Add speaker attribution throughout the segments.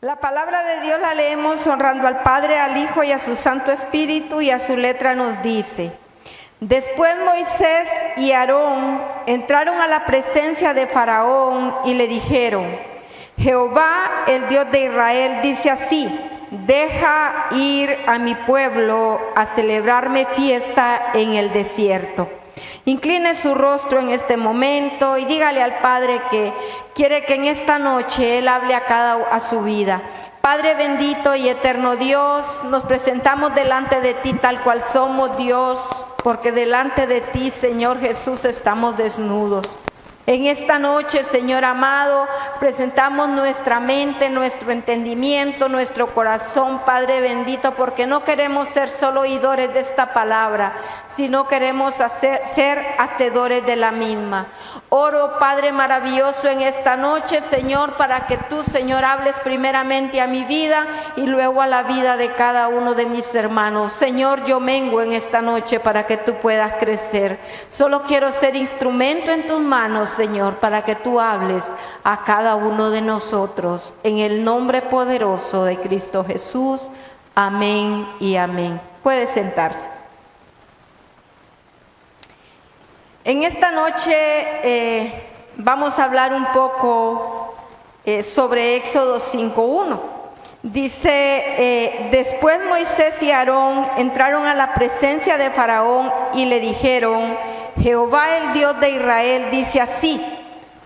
Speaker 1: La palabra de Dios la leemos honrando al Padre, al Hijo y a su Santo Espíritu, y a su letra nos dice: Después Moisés y Aarón entraron a la presencia de Faraón y le dijeron: Jehová, el Dios de Israel, dice así: deja ir a mi pueblo a celebrarme fiesta en el desierto. Incline su rostro en este momento y dígale al Padre que quiere que en esta noche Él hable a su vida. Padre bendito y eterno Dios, nos presentamos delante de ti tal cual somos, Dios, porque delante de ti, Señor Jesús, estamos desnudos. En esta noche, Señor amado, presentamos nuestra mente, nuestro entendimiento, nuestro corazón, Padre bendito, porque no queremos ser solo oidores de esta palabra, sino queremos ser hacedores de la misma. Oro, Padre maravilloso, en esta noche, Señor, para que tú, Señor, hables primeramente a mi vida y luego a la vida de cada uno de mis hermanos. Señor, yo mengo en esta noche para que tú puedas crecer. Solo quiero ser instrumento en tus manos, Señor, para que tú hables a cada uno de nosotros. En el nombre poderoso de Cristo Jesús. Amén y amén. Puede sentarse. En esta noche vamos a hablar un poco sobre Éxodo 5:1. Dice, después Moisés y Aarón entraron a la presencia de Faraón y le dijeron: Jehová, el Dios de Israel, dice así: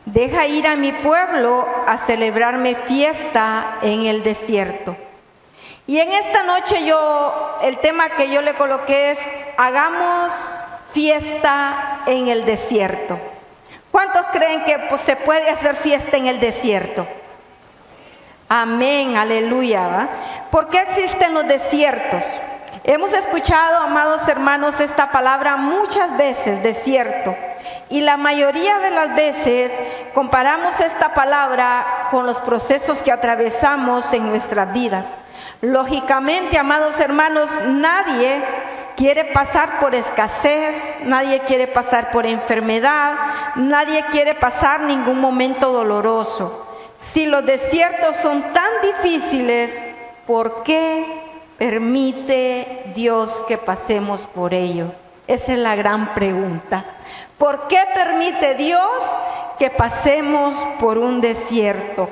Speaker 1: deja ir a mi pueblo a celebrarme fiesta en el desierto. Y en esta noche el tema que yo le coloqué es: hagamos fiesta en el desierto. ¿Cuántos creen que se puede hacer fiesta en el desierto? Amén, aleluya, ¿va? ¿Por qué existen los desiertos? Hemos escuchado, amados hermanos, esta palabra muchas veces, desierto, y la mayoría de las veces comparamos esta palabra con los procesos que atravesamos en nuestras vidas. Lógicamente, amados hermanos, nadie quiere pasar por escasez, nadie quiere pasar por enfermedad, nadie quiere pasar ningún momento doloroso. Si los desiertos son tan difíciles, ¿por qué permite Dios que pasemos por ellos? Esa es la gran pregunta. ¿Por qué permite Dios que pasemos por un desierto?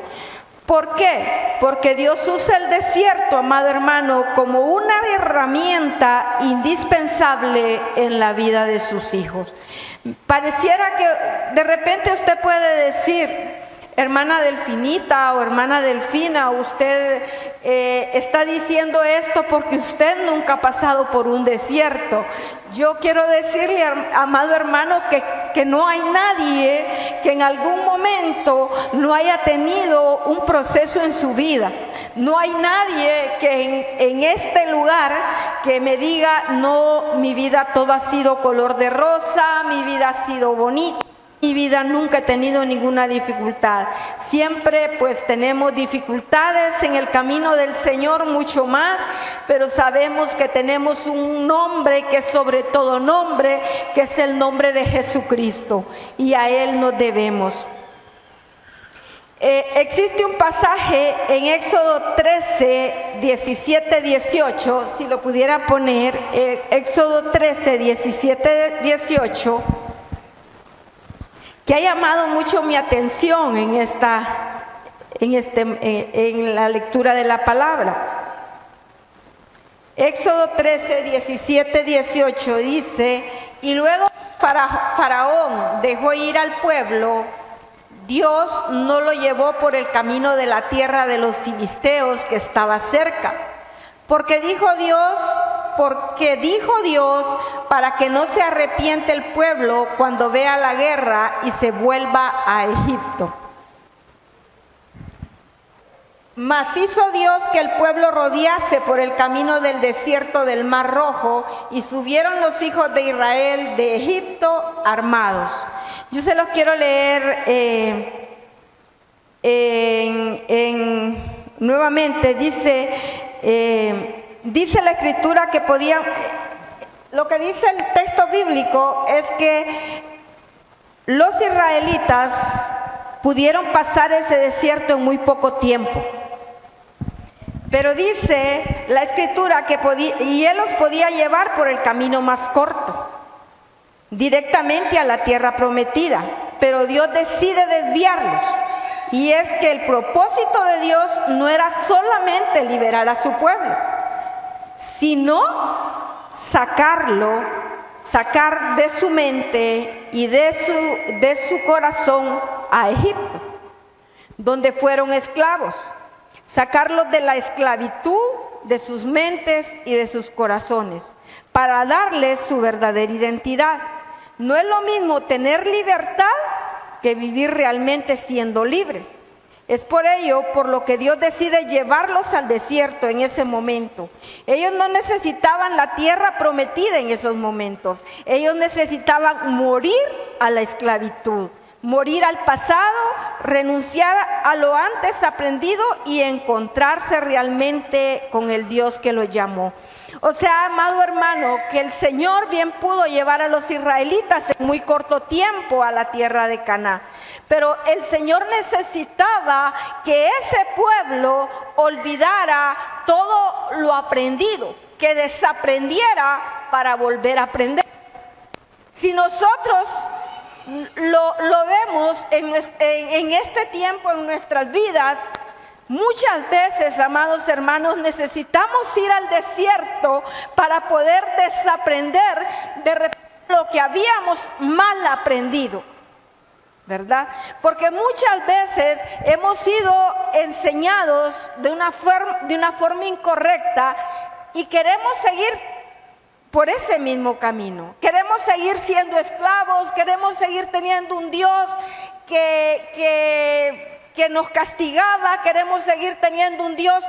Speaker 1: ¿Por qué? Porque Dios usa el desierto, amado hermano, como una herramienta indispensable en la vida de sus hijos. Pareciera que de repente usted puede decir: hermana Delfinita o hermana Delfina, usted está diciendo esto porque usted nunca ha pasado por un desierto. Yo quiero decirle, amado hermano, que no hay nadie que en algún momento no haya tenido un proceso en su vida. No hay nadie que en este lugar que me diga: no, mi vida todo ha sido color de rosa, mi vida ha sido bonita. Mi vida nunca he tenido ninguna dificultad. Siempre pues tenemos dificultades en el camino del Señor, mucho más, pero sabemos que tenemos un nombre que es sobre todo nombre, que es el nombre de Jesucristo, y a Él nos debemos. Existe un pasaje en Éxodo 13, 17, 18, si lo pudiera poner, Éxodo 13, 17, 18, que ha llamado mucho mi atención en la lectura de la palabra. Éxodo 13, 17, 18 dice: y luego Faraón dejó ir al pueblo. Dios no lo llevó por el camino de la tierra de los filisteos que estaba cerca, porque dijo Dios, para que no se arrepiente el pueblo cuando vea la guerra y se vuelva a Egipto. Mas hizo Dios que el pueblo rodease por el camino del desierto del Mar Rojo, y subieron los hijos de Israel de Egipto armados. Yo se los quiero leer nuevamente. Dice la Escritura que lo que dice el texto bíblico es que los israelitas pudieron pasar ese desierto en muy poco tiempo. Pero dice la Escritura que él los podía llevar por el camino más corto, directamente a la tierra prometida. Pero Dios decide desviarlos. Y es que el propósito de Dios no era solamente liberar a su pueblo, sino sacar de su mente y de su corazón a Egipto, donde fueron esclavos. Sacarlos de la esclavitud de sus mentes y de sus corazones, para darles su verdadera identidad. No es lo mismo tener libertad que vivir realmente siendo libres. Es por ello por lo que Dios decide llevarlos al desierto en ese momento. Ellos no necesitaban la tierra prometida en esos momentos. Ellos necesitaban morir a la esclavitud, morir al pasado, renunciar a lo antes aprendido y encontrarse realmente con el Dios que los llamó. O sea, amado hermano, que el Señor bien pudo llevar a los israelitas en muy corto tiempo a la tierra de Canaán, pero el Señor necesitaba que ese pueblo olvidara todo lo aprendido, que desaprendiera para volver a aprender. Si nosotros lo vemos en este tiempo en nuestras vidas, muchas veces, amados hermanos, necesitamos ir al desierto para poder desaprender de repente lo que habíamos mal aprendido, ¿verdad? Porque muchas veces hemos sido enseñados de una forma incorrecta y queremos seguir por ese mismo camino. Queremos seguir siendo esclavos, queremos seguir teniendo un Dios que nos castigaba, queremos seguir teniendo un Dios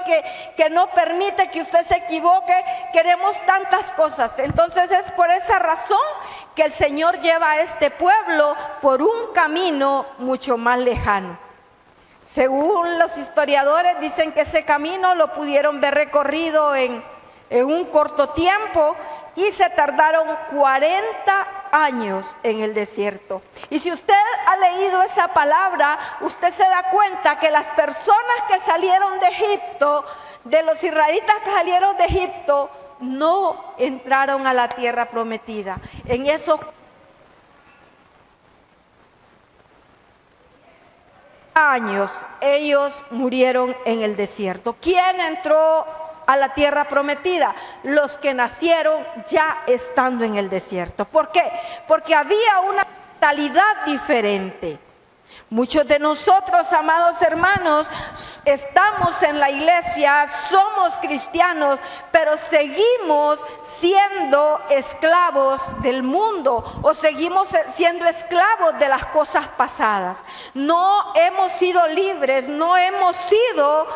Speaker 1: que no permite que usted se equivoque, queremos tantas cosas. Entonces es por esa razón que el Señor lleva a este pueblo por un camino mucho más lejano. Según los historiadores dicen que ese camino lo pudieron ver recorrido en un corto tiempo y se tardaron 40 años en el desierto. Y si usted ha leído esa palabra, usted se da cuenta que las personas que salieron de Egipto, de los israelitas que salieron de Egipto, no entraron a la tierra prometida. En esos años ellos murieron en el desierto. ¿Quién entró a la tierra prometida? Los que nacieron ya estando en el desierto. ¿Por qué? Porque había una mentalidad diferente. Muchos de nosotros, amados hermanos, estamos en la iglesia, somos cristianos, pero seguimos siendo esclavos del mundo o seguimos siendo esclavos de las cosas pasadas. No hemos sido libres, no hemos sido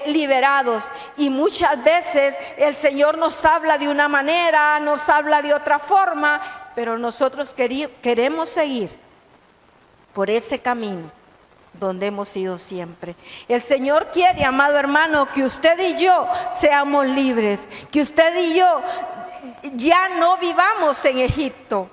Speaker 1: liberados, y muchas veces el Señor nos habla de una manera, nos habla de otra forma, pero nosotros queremos seguir por ese camino donde hemos ido siempre. El Señor quiere, amado hermano, que usted y yo seamos libres, que usted y yo ya no vivamos en Egipto,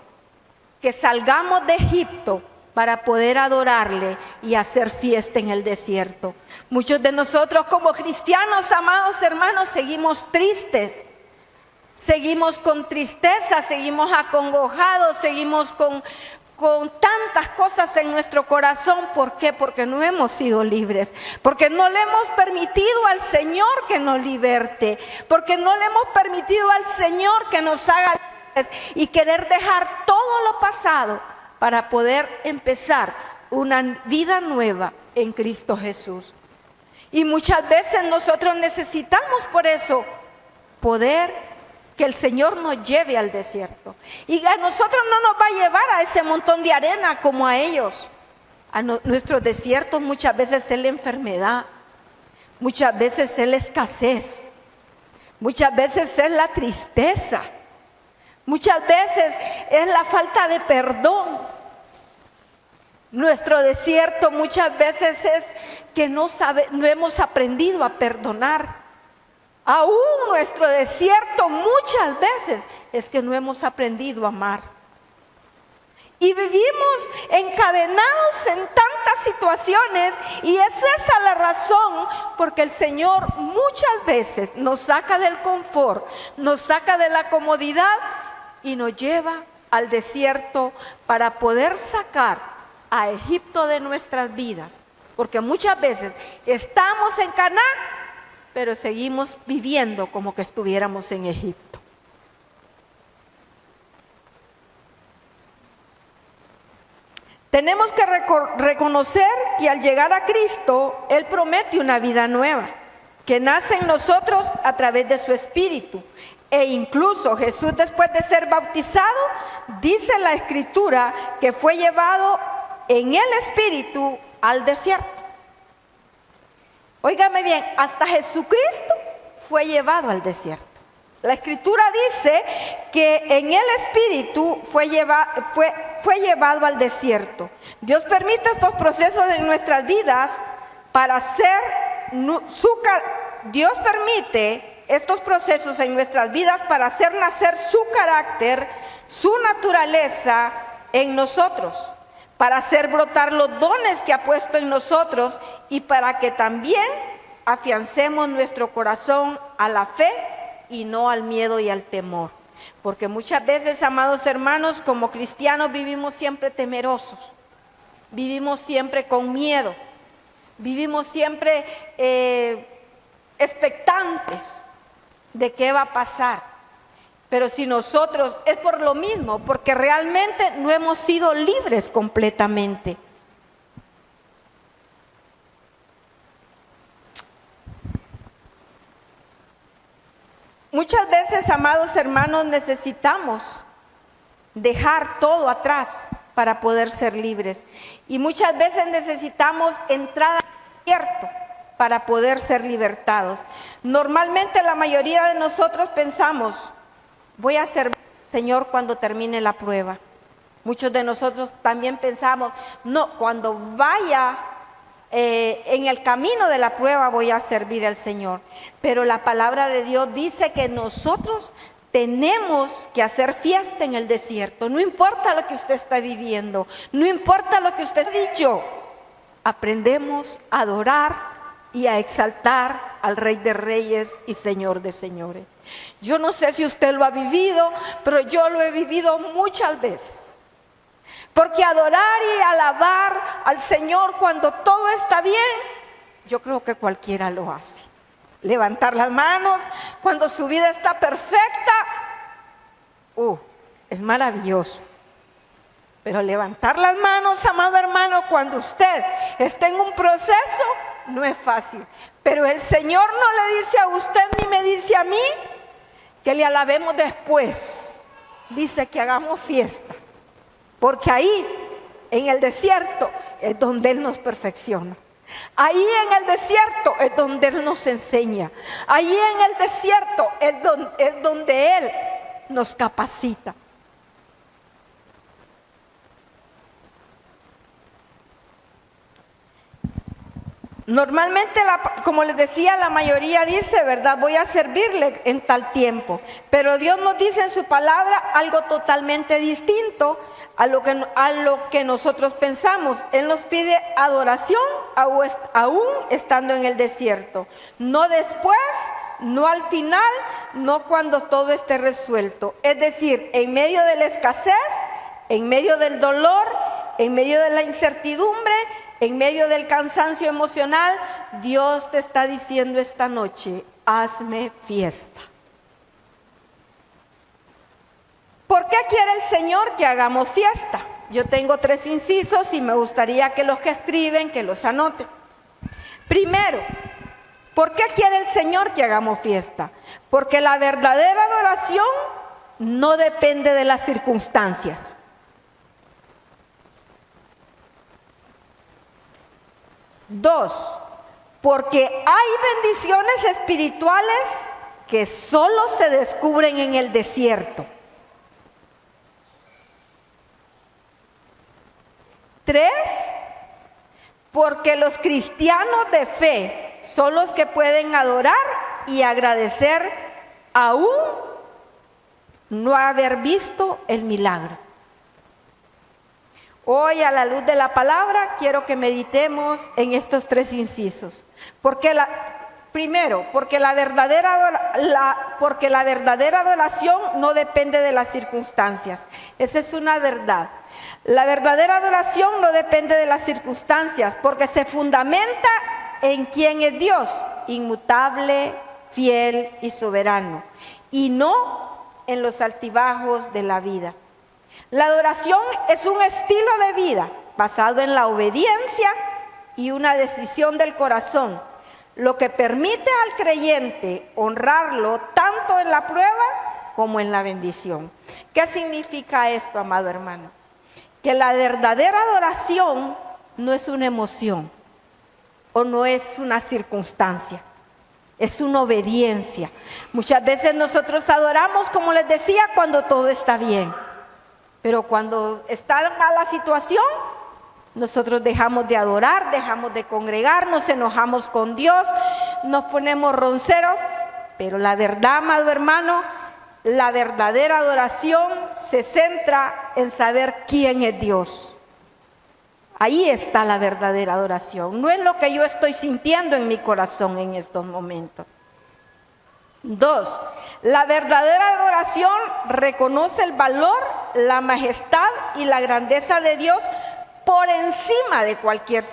Speaker 1: que salgamos de Egipto para poder adorarle y hacer fiesta en el desierto. Muchos de nosotros como cristianos, amados hermanos, seguimos tristes, seguimos con tristeza, seguimos acongojados, seguimos con tantas cosas en nuestro corazón. ¿Por qué? Porque no hemos sido libres, porque no le hemos permitido al Señor que nos liberte, porque no le hemos permitido al Señor que nos haga libres y querer dejar todo lo pasado para poder empezar una vida nueva en Cristo Jesús. Y muchas veces nosotros necesitamos por eso poder que el Señor nos lleve al desierto. Y a nosotros no nos va a llevar a ese montón de arena como a ellos. Nuestros desiertos muchas veces es la enfermedad, muchas veces es la escasez, muchas veces es la tristeza, muchas veces es la falta de perdón. Nuestro desierto muchas veces es que no hemos aprendido a perdonar. Aún nuestro desierto muchas veces es que no hemos aprendido a amar. Y vivimos encadenados en tantas tantas situaciones y es esa la razón porque el Señor muchas veces nos saca del confort, nos saca de la comodidad y nos lleva al desierto para poder sacar a Egipto de nuestras vidas. Porque muchas veces estamos en Canaán, pero seguimos viviendo como que estuviéramos en Egipto. Tenemos que reconocer que al llegar a Cristo, Él promete una vida nueva, que nace en nosotros a través de su Espíritu. E incluso Jesús, después de ser bautizado, dice la Escritura que fue llevado en el Espíritu al desierto. Óigame bien, hasta Jesucristo fue llevado al desierto. La Escritura dice que en el Espíritu fue llevado al desierto. Dios permite estos procesos en nuestras vidas para hacer Dios permite estos procesos en nuestras vidas para hacer nacer su carácter, su naturaleza en nosotros, para hacer brotar los dones que ha puesto en nosotros y para que también afiancemos nuestro corazón a la fe y no al miedo y al temor. Porque muchas veces, amados hermanos, como cristianos vivimos siempre temerosos, vivimos siempre con miedo, vivimos siempre expectantes de qué va a pasar. Pero si nosotros, es por lo mismo, porque realmente no hemos sido libres completamente. Muchas veces, amados hermanos, necesitamos dejar todo atrás para poder ser libres. Y muchas veces necesitamos entrar al desierto para poder ser libertados. Normalmente la mayoría de nosotros pensamos, voy a servir al Señor cuando termine la prueba. Muchos de nosotros también pensamos, no, cuando vaya en el camino de la prueba voy a servir al Señor. Pero la palabra de Dios dice que nosotros tenemos que hacer fiesta en el desierto. No importa lo que usted está viviendo, no importa lo que usted ha dicho, aprendemos a adorar y a exaltar al Rey de Reyes y Señor de Señores. Yo no sé si usted lo ha vivido, pero yo lo he vivido muchas veces. Porque adorar y alabar al Señor cuando todo está bien, yo creo que cualquiera lo hace. Levantar las manos cuando su vida está perfecta, es maravilloso. Pero levantar las manos, amado hermano, cuando usted está en un proceso, no es fácil. Pero el Señor no le dice a usted ni me dice a mí que le alabemos después. Dice que hagamos fiesta. Porque ahí, en el desierto, es donde Él nos perfecciona. Ahí en el desierto es donde Él nos enseña. Ahí en el desierto es donde Él nos capacita. Normalmente, como les decía, la mayoría dice, ¿verdad? Voy a servirle en tal tiempo. Pero Dios nos dice en su palabra algo totalmente distinto a lo que nosotros pensamos. Él nos pide adoración aún estando en el desierto. No después, no al final, no cuando todo esté resuelto. Es decir, en medio de la escasez, en medio del dolor, en medio de la incertidumbre, en medio del cansancio emocional, Dios te está diciendo esta noche, hazme fiesta. ¿Por qué quiere el Señor que hagamos fiesta? Yo tengo 3 incisos y me gustaría que los que escriben, que los anoten. Primero, ¿por qué quiere el Señor que hagamos fiesta? Porque la verdadera adoración no depende de las circunstancias. Dos, porque hay bendiciones espirituales que solo se descubren en el desierto. 3, porque los cristianos de fe son los que pueden adorar y agradecer aún no haber visto el milagro. Hoy, a la luz de la palabra, quiero que meditemos en estos 3 incisos. Primero, porque la verdadera adoración no depende de las circunstancias. Esa es una verdad. La verdadera adoración no depende de las circunstancias, porque se fundamenta en quién es Dios, inmutable, fiel y soberano, y no en los altibajos de la vida. La adoración es un estilo de vida basado en la obediencia y una decisión del corazón, lo que permite al creyente honrarlo tanto en la prueba como en la bendición. ¿Qué significa esto, amado hermano? Que la verdadera adoración no es una emoción o no es una circunstancia, es una obediencia. Muchas veces nosotros adoramos, como les decía, cuando todo está bien, pero cuando está mala situación, nosotros dejamos de adorar, dejamos de congregar, nos enojamos con Dios, nos ponemos ronceros. Pero la verdad, amado hermano, la verdadera adoración se centra en saber quién es Dios. Ahí está la verdadera adoración, no es lo que yo estoy sintiendo en mi corazón en estos momentos. 2, la verdadera adoración reconoce el valor, la majestad y la grandeza de Dios por encima de cualquier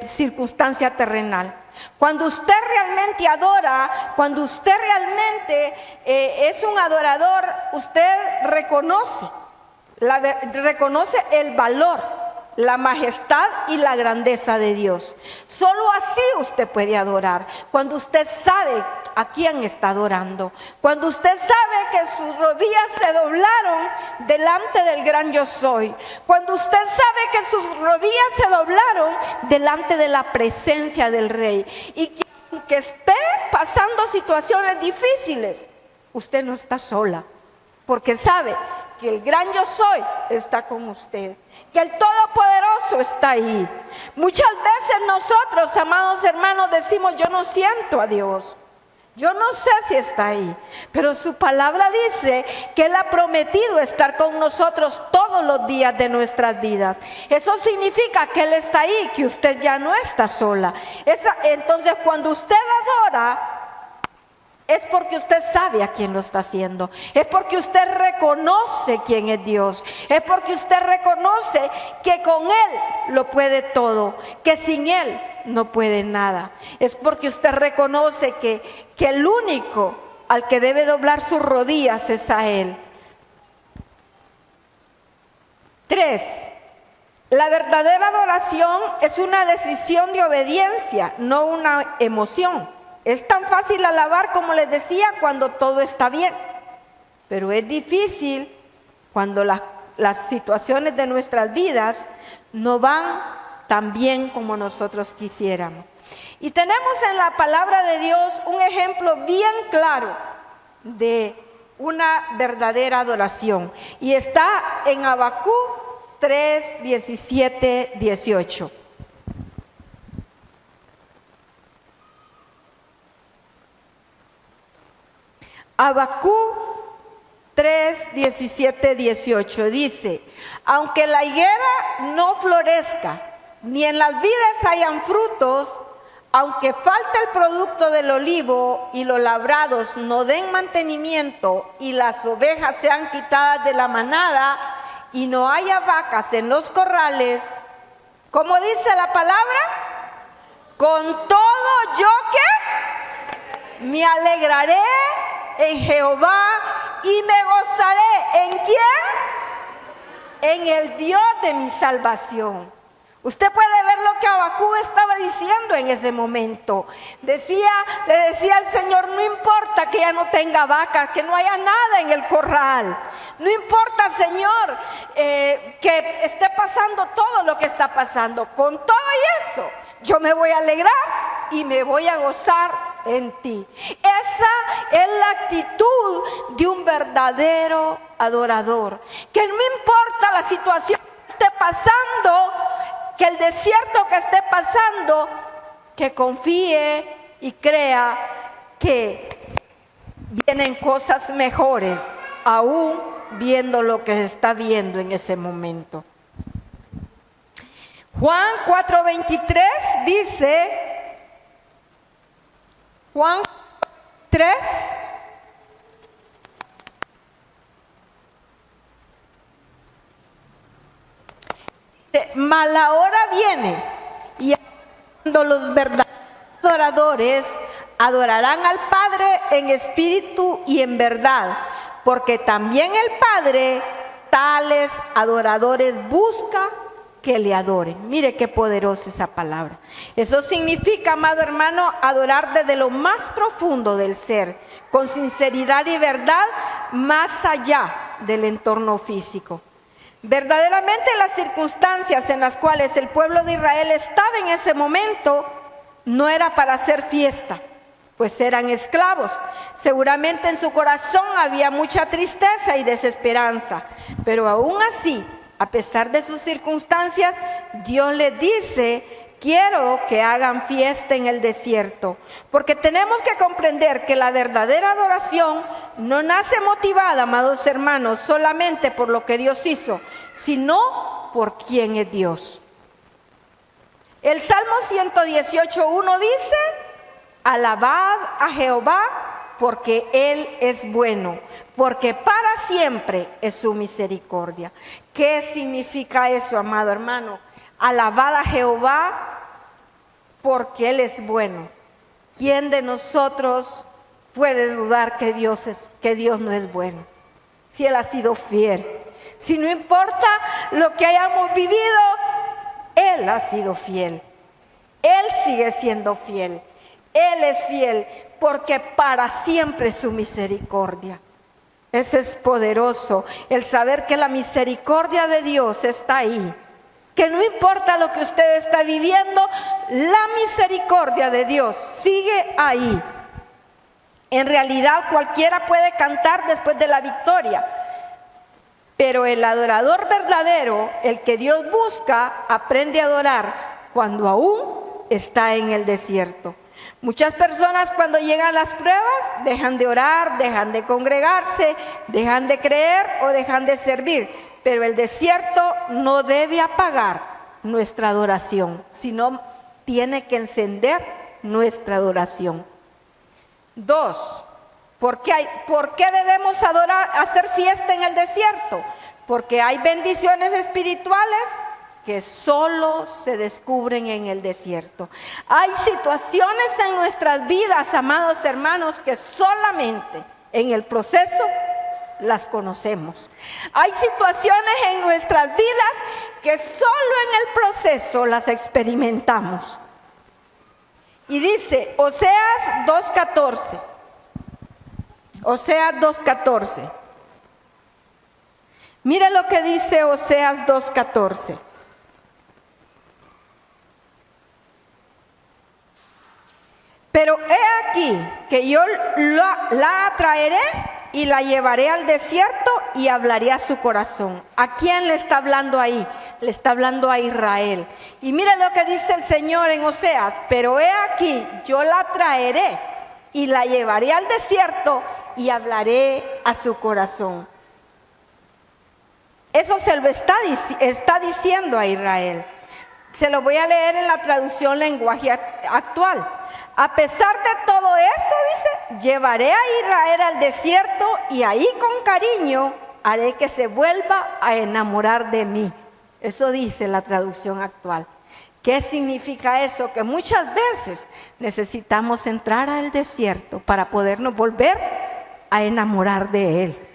Speaker 1: circunstancia terrenal. Cuando usted realmente adora, cuando usted realmente es un adorador, usted reconoce el valor, la majestad y la grandeza de Dios. Solo así usted puede adorar, cuando usted sabe a quién está adorando, cuando usted sabe que sus rodillas se doblaron delante del gran yo soy, cuando usted sabe que sus rodillas se doblaron delante de la presencia del Rey, y que aunque esté pasando situaciones difíciles, usted no está sola, porque sabe que el gran yo soy está con usted, que el Todopoderoso está ahí. Muchas veces nosotros, amados hermanos, decimos: yo no siento a Dios, yo no sé si está ahí, pero su palabra dice que Él ha prometido estar con nosotros todos los días de nuestras vidas. Eso significa que Él está ahí, que usted ya no está sola. Entonces, cuando usted adora, es porque usted sabe a quién lo está haciendo, es porque usted reconoce quién es Dios, es porque usted reconoce que con Él lo puede todo, que sin Él no puede nada. Es porque usted reconoce que el único al que debe doblar sus rodillas es a Él. 3. La verdadera adoración es una decisión de obediencia, no una emoción. Es tan fácil alabar, como les decía, cuando todo está bien, pero es difícil cuando las situaciones de nuestras vidas no van tan bien como nosotros quisiéramos. Y tenemos en la palabra de Dios un ejemplo bien claro de una verdadera adoración, y está en Habacuc 3, 17, 18. Habacuc 3, 17, 18 dice: aunque la higuera no florezca, ni en las vides hayan frutos, aunque falte el producto del olivo y los labrados no den mantenimiento y las ovejas sean quitadas de la manada y no haya vacas en los corrales, ¿cómo dice la palabra? Con todo yo que me alegraré en Jehová y me gozaré. ¿En quién? En el Dios de mi salvación. Usted puede ver lo que Habacuc estaba diciendo en ese momento. Le decía al Señor: no importa que ya no tenga vacas, que no haya nada en el corral. No importa, Señor, que esté pasando todo lo que está pasando. Con todo eso, yo me voy a alegrar y me voy a gozar en ti. Esa es la actitud de un verdadero adorador. Que no importa la situación que esté pasando, que el desierto que esté pasando, que confíe y crea que vienen cosas mejores, aún viendo lo que se está viendo en ese momento. Juan 4:23 dice, Juan 3, mas la hora viene y cuando los verdaderos adoradores adorarán al Padre en espíritu y en verdad, porque también el Padre tales adoradores busca que le adoren. Mire qué poderosa esa palabra. Eso significa, amado hermano, adorar desde lo más profundo del ser, con sinceridad y verdad, más allá del entorno físico. Verdaderamente las circunstancias en las cuales el pueblo de Israel estaba en ese momento no era para hacer fiesta, pues eran esclavos. Seguramente en su corazón había mucha tristeza y desesperanza, pero aún así, a pesar de sus circunstancias, Dios les dice: quiero que hagan fiesta en el desierto, porque tenemos que comprender que la verdadera adoración no nace motivada, amados hermanos, solamente por lo que Dios hizo, sino por quién es Dios. El Salmo 118:1 dice: alabad a Jehová porque Él es bueno, porque para siempre es su misericordia. ¿Qué significa eso, amado hermano? Alabad a Jehová porque Él es bueno. ¿Quién de nosotros puede dudar que Dios no es bueno? Si Él ha sido fiel. Si no importa lo que hayamos vivido, Él ha sido fiel. Él sigue siendo fiel. Él es fiel porque para siempre es su misericordia. Eso es poderoso, el saber que la misericordia de Dios está ahí. Que no importa lo que usted está viviendo, la misericordia de Dios sigue ahí. En realidad cualquiera puede cantar después de la victoria, pero el adorador verdadero, el que Dios busca, aprende a adorar cuando aún está en el desierto. Muchas personas cuando llegan las pruebas dejan de orar, dejan de congregarse, dejan de creer o dejan de servir. Pero el desierto no debe apagar nuestra adoración, sino tiene que encender nuestra adoración. 2. ¿Por qué debemos adorar, hacer fiesta en el desierto? Porque hay bendiciones espirituales que solo se descubren en el desierto. Hay situaciones en nuestras vidas, amados hermanos, que solamente en el proceso las conocemos. Hay situaciones en nuestras vidas que solo en el proceso las experimentamos. Y dice Oseas 2:14. Oseas 2:14. Mire lo que dice Oseas 2:14. Pero he aquí que yo la atraeré y la llevaré al desierto y hablaré a su corazón. ¿A quién le está hablando ahí? Le está hablando a Israel. Y mire lo que dice el Señor en Oseas: pero he aquí, yo la traeré y la llevaré al desierto y hablaré a su corazón. Eso se lo está diciendo a Israel. Se lo voy a leer en la traducción lenguaje actual. A pesar de todo eso, dice, llevaré a Israel al desierto y ahí con cariño haré que se vuelva a enamorar de mí. Eso dice la traducción actual. ¿Qué significa eso? Que muchas veces necesitamos entrar al desierto para podernos volver a enamorar de Él,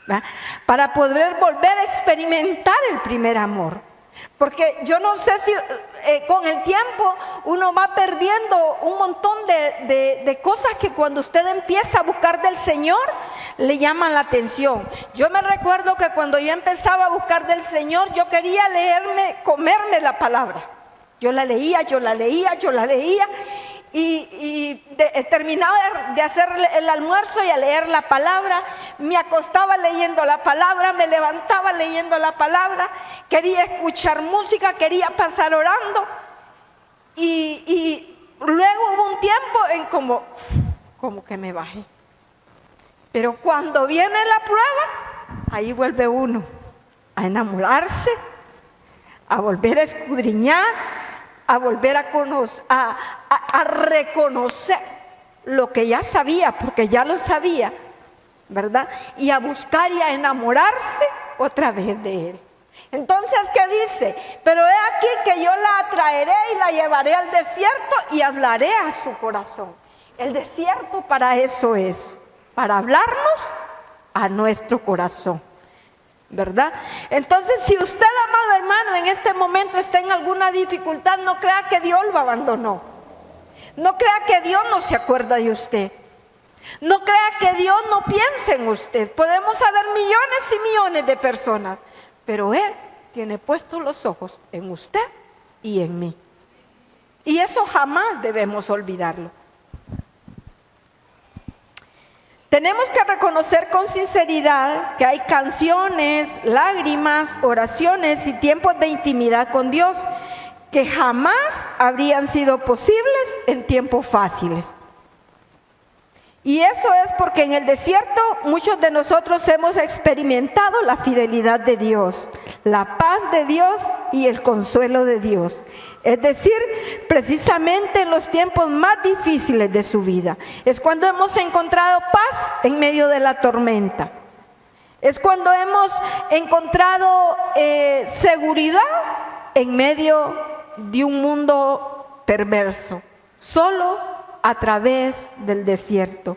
Speaker 1: ¿verdad? Para poder volver a experimentar el primer amor. Porque yo no sé si con el tiempo uno va perdiendo un montón de cosas que cuando usted empieza a buscar del Señor le llaman la atención. Yo me recuerdo que cuando yo empezaba a buscar del Señor, yo quería comerme la palabra. Yo la leía y terminaba de hacer el almuerzo y a leer la palabra, me acostaba leyendo la palabra, me levantaba leyendo la palabra, quería escuchar música, quería pasar orando y luego hubo un tiempo en como que me bajé. Pero cuando viene la prueba, ahí vuelve uno a enamorarse, a volver a escudriñar, a volver a reconocer lo que ya sabía, porque ya lo sabía, ¿verdad? Y a buscar y a enamorarse otra vez de Él. Entonces, ¿qué dice? Pero he aquí que yo la atraeré y la llevaré al desierto y hablaré a su corazón. El desierto para eso es, para hablarnos a nuestro corazón, ¿verdad? Entonces, si usted, amado hermano, en este momento está en alguna dificultad, no crea que Dios lo abandonó. No crea que Dios no se acuerda de usted. No crea que Dios no piensa en usted. Podemos haber millones y millones de personas, pero Él tiene puestos los ojos en usted y en mí. Y eso jamás debemos olvidarlo. Tenemos que reconocer con sinceridad que hay canciones, lágrimas, oraciones y tiempos de intimidad con Dios que jamás habrían sido posibles en tiempos fáciles. Y eso es porque en el desierto muchos de nosotros hemos experimentado la fidelidad de Dios, la paz de Dios y el consuelo de Dios. Es decir, precisamente en los tiempos más difíciles de su vida. Es cuando hemos encontrado paz en medio de la tormenta. Es cuando hemos encontrado seguridad en medio de un mundo perverso. Solo a través del desierto.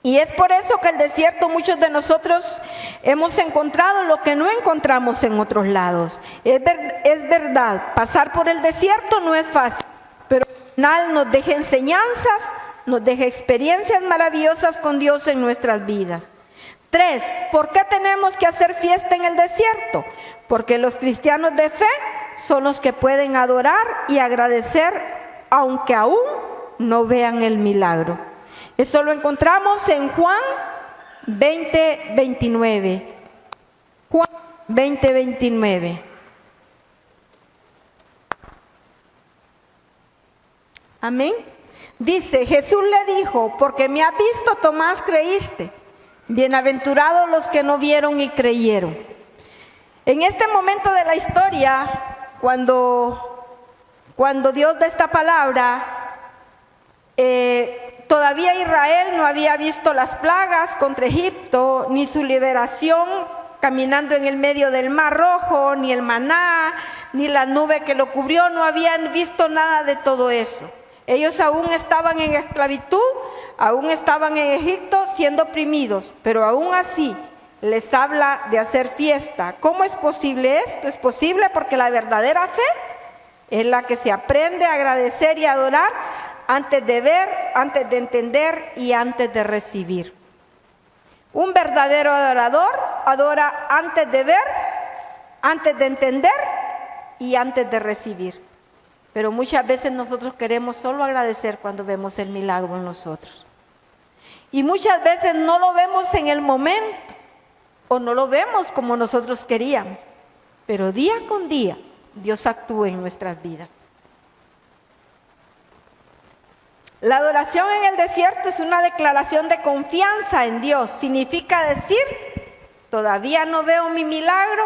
Speaker 1: Y es por eso que el desierto muchos de nosotros hemos encontrado lo que no encontramos en otros lados. Es verdad, pasar por el desierto no es fácil, pero al final nos deja enseñanzas, nos deja experiencias maravillosas con Dios en nuestras vidas. 3, ¿por qué tenemos que hacer fiesta en el desierto? Porque los cristianos de fe son los que pueden adorar y agradecer aunque aún no vean el milagro. Esto lo encontramos en Juan 20:29. Juan 20:29. Amén. Dice, Jesús le dijo, porque me has visto, Tomás, creíste. Bienaventurados los que no vieron y creyeron. En este momento de la historia, cuando Dios da esta palabra, todavía Israel no había visto las plagas contra Egipto, ni su liberación caminando en el medio del Mar Rojo, ni el maná, ni la nube que lo cubrió, no habían visto nada de todo eso. Ellos aún estaban en esclavitud, aún estaban en Egipto siendo oprimidos, pero aún así les habla de hacer fiesta. ¿Cómo es posible esto? Es posible porque la verdadera fe es la que se aprende a agradecer y adorar antes de ver, antes de entender y antes de recibir. Un verdadero adorador adora antes de ver, antes de entender y antes de recibir. Pero muchas veces nosotros queremos solo agradecer cuando vemos el milagro en nosotros. Y muchas veces no lo vemos en el momento o no lo vemos como nosotros queríamos. Pero día con día Dios actúa en nuestras vidas. La adoración en el desierto es una declaración de confianza en Dios. Significa decir, todavía no veo mi milagro,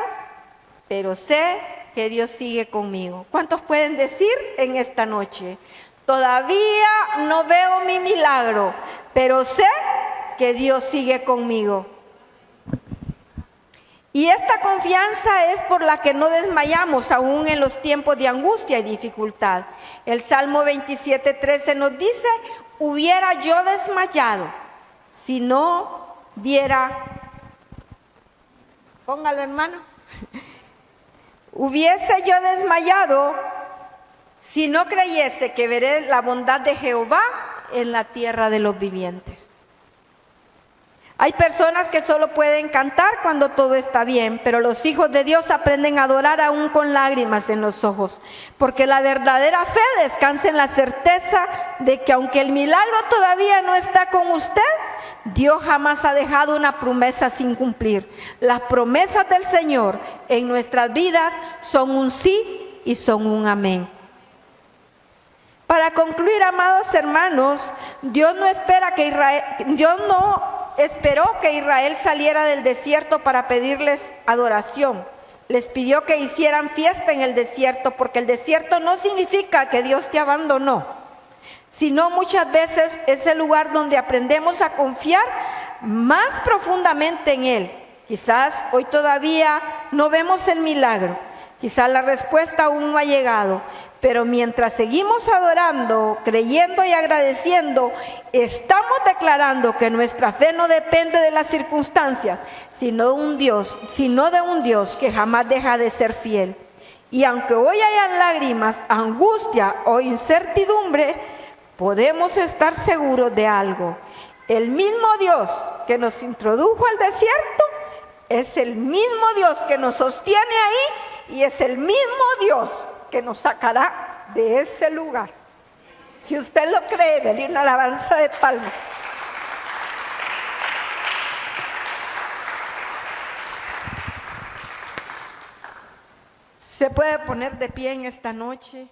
Speaker 1: pero sé que Dios sigue conmigo. ¿Cuántos pueden decir en esta noche? Todavía no veo mi milagro, pero sé que Dios sigue conmigo. Y esta confianza es por la que no desmayamos aún en los tiempos de angustia y dificultad. El Salmo 27:13 nos dice, hubiera yo desmayado si no viera, póngalo hermano, hubiese yo desmayado si no creyese que veré la bondad de Jehová en la tierra de los vivientes. Hay personas que solo pueden cantar cuando todo está bien, pero los hijos de Dios aprenden a adorar aún con lágrimas en los ojos, porque la verdadera fe descansa en la certeza de que aunque el milagro todavía no está con usted, Dios jamás ha dejado una promesa sin cumplir. Las promesas del Señor en nuestras vidas son un sí y son un amén. Para concluir, amados hermanos, Dios no esperó que Israel saliera del desierto para pedirles adoración, Les pidió que hicieran fiesta en el desierto, porque el desierto no significa que Dios te abandonó, sino muchas veces es el lugar donde aprendemos a confiar más profundamente en Él. Quizás hoy todavía no vemos el milagro, quizás la respuesta aún no ha llegado, pero mientras seguimos adorando, creyendo y agradeciendo, estamos declarando que nuestra fe no depende de las circunstancias, sino de un Dios que jamás deja de ser fiel. Y aunque hoy hayan lágrimas, angustia o incertidumbre, podemos estar seguros de algo. El mismo Dios que nos introdujo al desierto es el mismo Dios que nos sostiene ahí y es el mismo Dios que nos sacará de ese lugar. Si usted lo cree, denle una alabanza de palmas. Se puede poner de pie en esta noche.